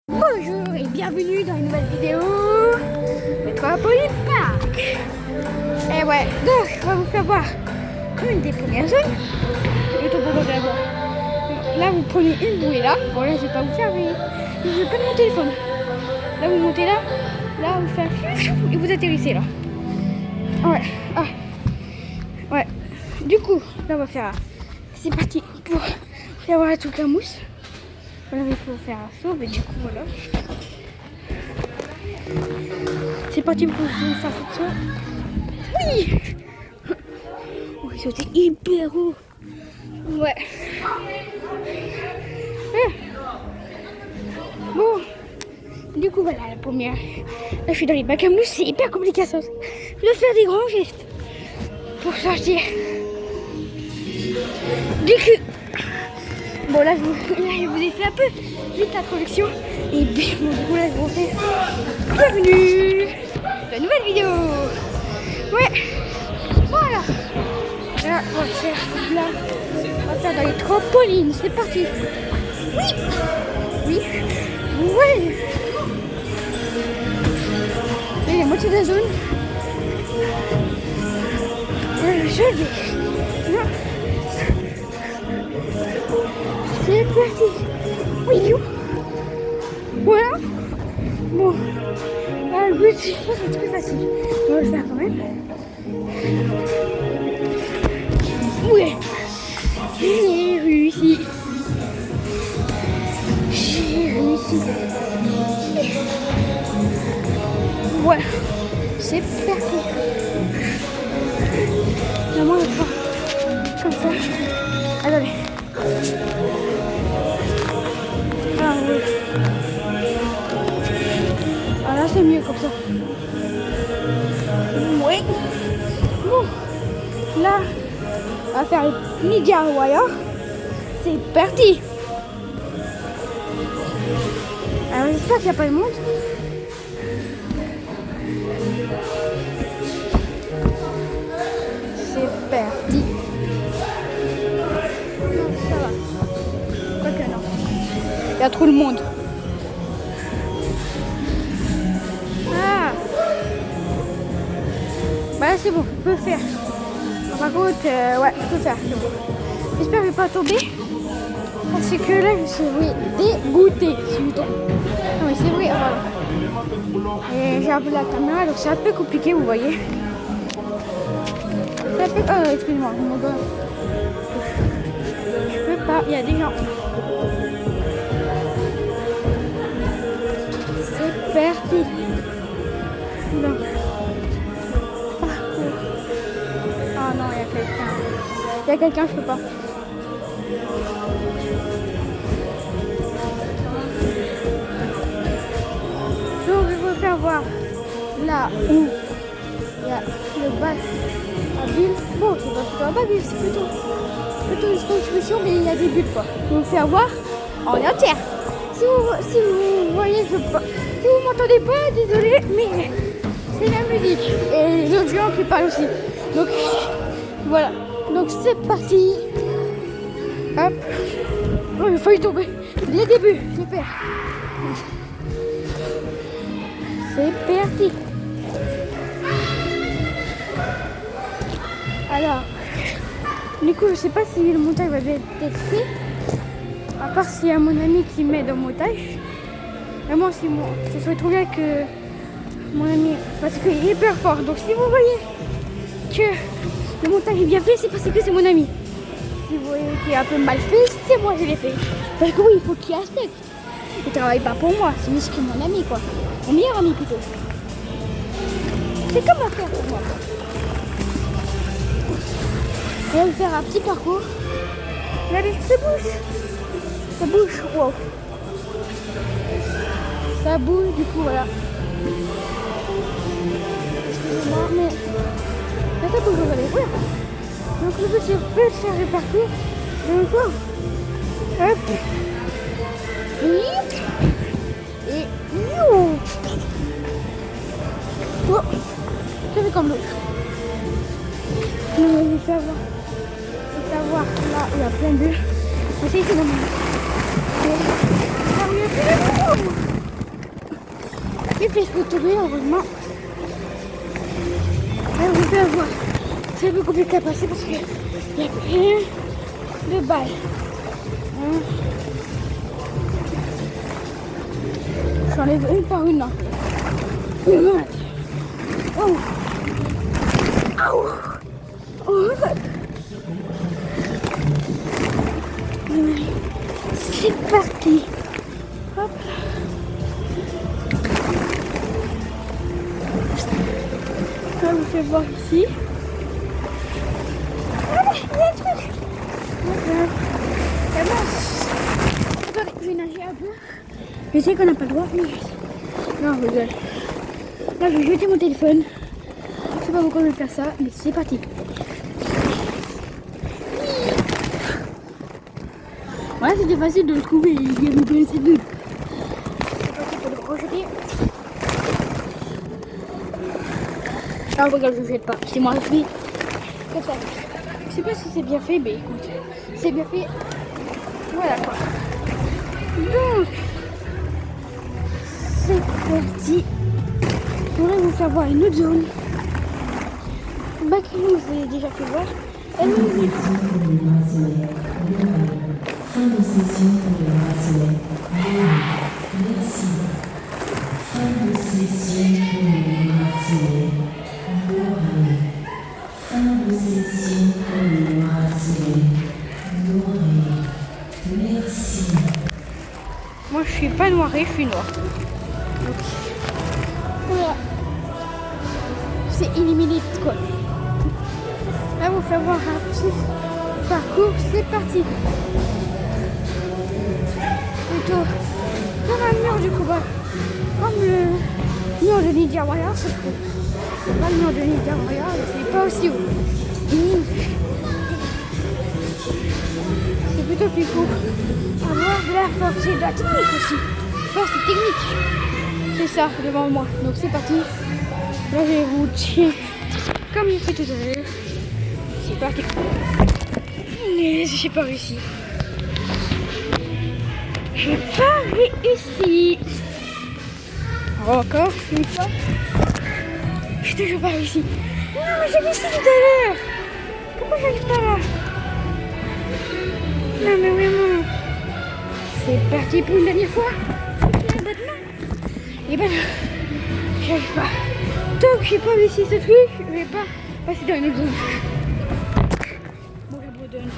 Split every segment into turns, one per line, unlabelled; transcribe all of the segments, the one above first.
Bonjour et bienvenue dans une nouvelle vidéo de Trampoline Park. Et ouais, donc on va vous faire voir une des premières zones. Le toboggan d'abord. Là vous prenez une bouée là. Bon là je vais pas vous faire mais je vais pas de mon téléphone. Là vous montez là, vous faites et vous atterrissez là. Ouais, ouais. Du coup, là on va faire. C'est parti pour faire voir toute la mousse. Voilà, il faut faire un saut, mais du coup, voilà. C'est parti pour faire ce saut. Oui! On va sauter hyper haut. Ouais. Bon. Du coup, voilà, la première. Là, je suis dans les bacs à mousse, c'est hyper compliqué ça. Je dois faire des grands gestes pour sortir. Du coup. Bon là je vous ai fait un peu vite l'introduction et bien bon, du coup là je vous fais bienvenue dans une nouvelle vidéo. Ouais, voilà. Là on va faire dans les trampolines, c'est parti. Oui, ouais. Là il y a la moitié de la zone. Je vais. C'est parti. Oui, voilà. Bon, là, le but, c'est très facile. On va le faire quand même. Ouais. J'ai réussi. Voilà. C'est parti. La main, elle part comme ça. Attendez. Ah là c'est mieux comme ça. Oui. Bon. Là, on va faire le Ninja Warrior. C'est parti. Alors j'espère qu'il n'y a pas de monde. C'est parti. Non, ça va. Quoique non. Il y a trop de monde. Bah là c'est bon, je peux le faire. Par contre, ouais, je peux le faire, c'est bon. J'espère que je vais pas tomber. Parce que là, je suis dégoûtée si je tombe. Non mais c'est vrai, voilà. Et j'ai un peu la caméra, donc c'est un peu compliqué, vous voyez. C'est un peu... Oh, excusez-moi, mon doigt. Je peux pas, il y a des gens. C'est parti. Donc... Ah non, il y a quelqu'un. Il y a quelqu'un, je peux pas. Donc je vais vous faire voir là où il y a le bac à bulles. Bon, c'est pas plutôt un bac, c'est plutôt une construction, mais il y a des bulles quoi. Je vais vous faire voir en entière. Si vous voyez que si vous m'entendez pas, désolé, mais c'est la musique et les autres gens qui parlent aussi. Donc voilà, donc c'est parti. Hop. Oh, il a failli tomber. Les débuts, super. C'est parti. Alors, du coup, je sais pas si le montage va bien être fait. À part s'il y a mon ami qui m'aide au montage. Vraiment, si moi, je serais trop bien que mon ami, parce qu'il est hyper fort. Donc si vous voyez que le montage est bien fait, c'est parce que c'est mon ami. Si vous voyez qu'il est un peu mal fait, c'est moi qui l'ai fait. Parce que oui, il faut qu'il accepte. Il travaille pas pour moi, c'est juste que mon ami quoi. Mon meilleur ami plutôt. C'est comme un frère pour moi. On va lui faire un petit parcours. Regardez, ça bouge. Ça bouge, wow. Ça bouge, du coup voilà. Excusez-moi, mais là ça bouge, regardez, voilà. Donc le but c'est de faire le parcours. Donc wow. Hop. Et oh. Je fais comme l'autre. Je vais faire voir. Là il y a plein de bulles. C'est ici dans mon... Là où il y a plein de bulles. Les flèches pour tomber, heureusement. Là, vous pouvez voir. C'est un peu compliqué à passer parce qu'il n'y a plein de balles. Hein. J'enlève une par une là. Oh. Oh. C'est parti. Hop. Je vous fais voir ici. Ah, il y a un truc. Attendez, je vais nager un peu. Je sais qu'on n'a pas le droit, mais... Non, je rigole. Là, je vais jeter mon téléphone. Je sais pas pourquoi je vais faire ça, mais c'est parti. Ouais, c'était facile de le trouver. Il y a une belle cellule. C'est parti pour le rejeter. Ah, regarde, je ne jette pas. C'est moi qui fais comme ça. Je sais pas si c'est bien fait, mais écoute, c'est bien fait. Voilà quoi. Donc, c'est parti. Je voudrais vous faire voir une autre zone. Bac, vous avez déjà fait voir. Elle nous dit.
Fin de session pour le bracelet. Merci. Fin de session pour le bracelet. Fin de session pour le bracelet. Merci.
Moi je suis pas noirée, je suis noire. Donc, voilà. C'est éliminé quoi. Là vous faire voir un petit parcours, c'est parti. Plutôt comme un mur du combat. Comme le mur de Ninja Warrior, c'est pas le mur de Ninja Warrior, c'est pas aussi haut. C'est plutôt plus court. Avoir de la force et de la technique aussi. Force et technique. C'est ça devant moi. Donc c'est parti. Là je vais vous tirer comme j'ai fait tout à l'heure. C'est parti. Mais j'ai pas réussi. J'ai pas réussi. Encore une fois. J'ai toujours pas réussi. Non mais j'ai réussi tout à l'heure. Pourquoi j'arrive pas là? Non mais vraiment. C'est parti pour une dernière fois. Et ben j'arrive pas. Tant que j'ai pas réussi ce truc, je vais pas passer dans une autre zone. Bon j'abandonne.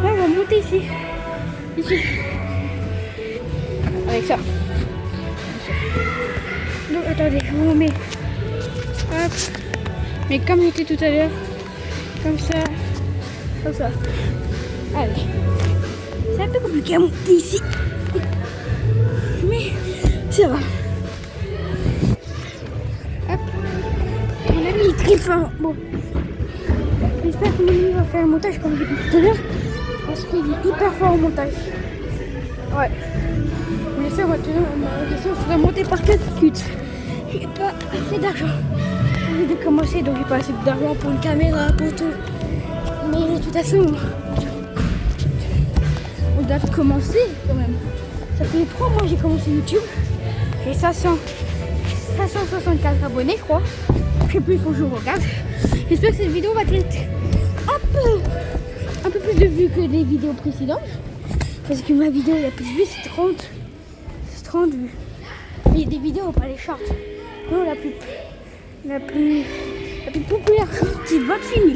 Là on va monter ici. Ici. Avec ça. Donc attendez, je vous mets. Hop. Mais comme j'étais tout à l'heure. Comme ça. Comme ça. Allez. C'est un peu compliqué à monter ici. Mais ça va. Hop. Mon ami est très fort. Bon. J'espère que mon ami va faire un montage comme j'ai dit tout à l'heure. Parce qu'il est hyper fort au montage. Ouais. Mais ça, ma question serait monter par 4 minutes. J'ai pas assez d'argent. J'ai envie de commencer, donc j'ai pas assez d'argent pour une caméra, pour tout. Mais de toute façon, on doit commencer quand même. Ça fait 3 mois que j'ai commencé YouTube. J'ai 564 abonnés, je crois. Je sais plus, il faut que je regarde. J'espère que cette vidéo va être un peu plus de vues que les vidéos précédentes. Parce que ma vidéo la plus vue, c'est 30 vues. Mais des vidéos, pas les shorts. Non, la plus populaire, c'est 28 000.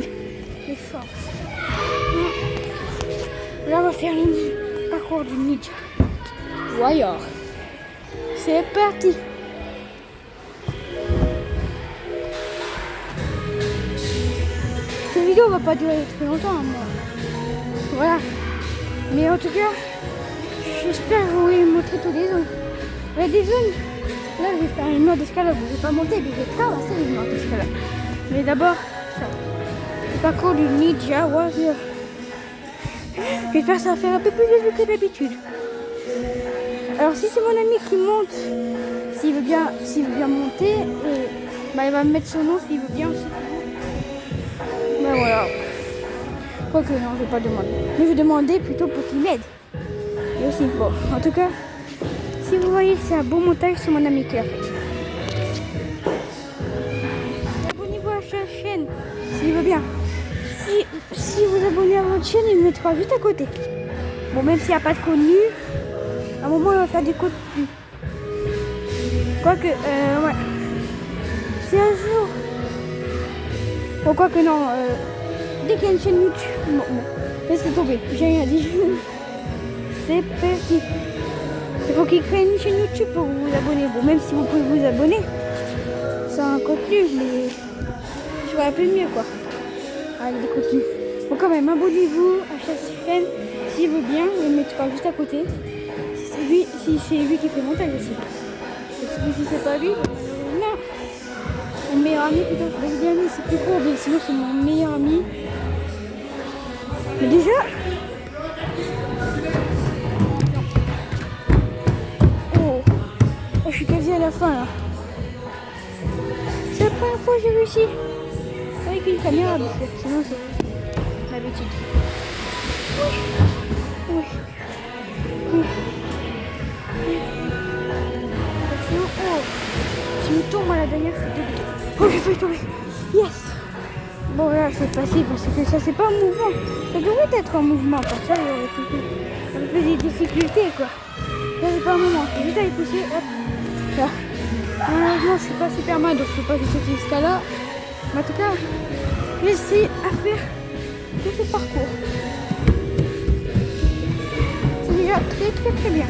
Les shorts. Là, on va faire le parcours du Ninja Warrior. C'est parti. Cette vidéo va pas durer très longtemps, moi. Voilà. Mais en tout cas, j'espère que vous allez montrer toutes les zones. Il y a des zones. Là, je vais faire une mode d'escalade. Je vais pas monter, mais je vais traverser une mode d'escalade. Mais d'abord, ça. Le parcours du Ninja Warrior. J'espère que ça va faire un peu plus de vues que d'habitude. Alors, si c'est mon ami qui monte, s'il veut bien monter, bah, il va me mettre son nom s'il veut bien aussi. Ben voilà. Quoique non, je vais pas demander. Mais je vais demander plutôt pour qu'il m'aide. Et aussi, bon, en tout cas, si vous voyez, c'est un beau montage, c'est mon ami qui l'a fait. il veut bien. Si vous abonnez à votre chaîne, il me mettra juste à côté. Bon, même s'il n'y a pas de contenu, à un moment, il va faire des contenus. Quoique, ouais. Si un jour... Bon, quoique non, dès qu'il y a une chaîne YouTube... Bon, laissez tomber, j'ai rien dit. C'est parti. Il faut qu'il crée une chaîne YouTube pour vous abonner. Bon, même si vous pouvez vous abonner, c'est un contenu, mais je ferais un peu mieux, quoi. Avec des contenus. Bon, quand même, abonnez-vous à chaque chaîne. S'il veut bien, il mettra juste à côté. Si c'est lui qui fait montage aussi. Et si c'est pas lui, non. Mon meilleur ami plutôt. Je dis ami, c'est plus court, mais sinon c'est mon meilleur ami. Mais déjà... Oh, je suis quasi à la fin là. C'est la première fois que j'ai réussi. Avec une caméra, parce que sinon c'est l'habitude. Oui. Sinon, oh, si je tombe à la dernière, je suis dégoûtée. Oh, j'ai failli tomber. Yes. Bon, là, c'est facile parce que ça, c'est pas un mouvement. Ça devrait être un mouvement. Pour ça, il y aurait un peu des difficultés, quoi. Là, c'est pas un mouvement. J'ai juste à les pousser. Hop. Là. Malheureusement, je suis pas Superman, donc je peux pas sauter jusqu'à là. Mais en tout cas, j'essaie à faire tout ce parcours. C'est déjà très bien.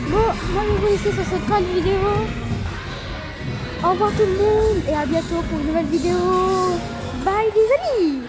Bon, moi je vous laisse sur cette fin de vidéo. Au revoir tout le monde et à bientôt pour une nouvelle vidéo. Bye les amis.